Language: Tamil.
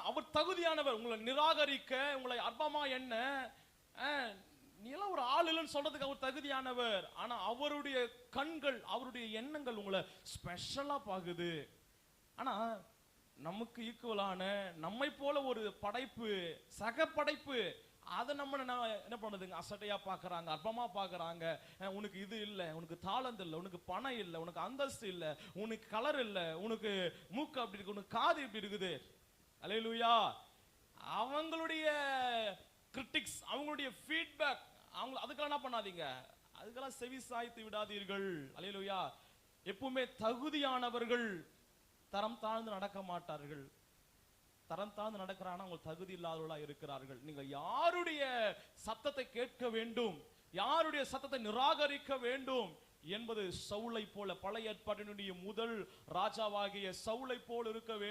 அவர் தகுதியானவர். உங்களை நிராகரிக்க, உங்களை அற்பமா எண்ண, நீ எல்லாம் ஒரு ஆள் இல்லைன்னு சொல்றதுக்கு அவர் தகுதியானவர். ஆனா அவருடைய கண்கள், அவருடைய எண்ணங்கள் உங்களை ஸ்பெஷலா பாக்குது. ஆனா நமக்கு ஈக்குவலான, நம்மை போல ஒரு படைப்பு, சக படைப்பு, அதை நம்ம என்ன பண்ணுதுங்க, அசட்டையா பாக்குறாங்க, அற்பமா பாக்குறாங்க. உனக்கு இது இல்லை, உனக்கு தாளந்து இல்லை, உனக்கு பணம் இல்லை, உனக்கு அந்தஸ்து இல்லை, உனக்கு கலர் இல்லை, உனக்கு மூக்கு அப்படி இருக்கு, உனக்கு காது இப்படி இருக்குது. அல்லேலூயா. அவங்களுடைய கிரிட்டிக்ஸ், அவங்களுடைய ஃபீட்பேக், அவங்க அதுக்கெல்லாம் என்ன பண்ணாதீங்க, அதுக்கெல்லாம் செவி சாய்த்து விடாதீர்கள். அல்லேலூயா. எப்பவுமே தகுதியானவர்கள் தரம் தாழ்ந்து நடக்க மாட்டார்கள். தரம் தாழ்ந்து நடக்கிறானா அவங்க தகுதி இல்லாதவர்களா இருக்கிறார்கள். நீங்கள் யாருடைய சத்தத்தை கேட்க வேண்டும், யாருடைய சத்தத்தை நிராகரிக்க வேண்டும் என்பது சவுலை போல, பழைய ஏற்பாட்டினுடைய முதல் ராஜாவாகிய சவுலை போல் இருக்க வேண்டும்.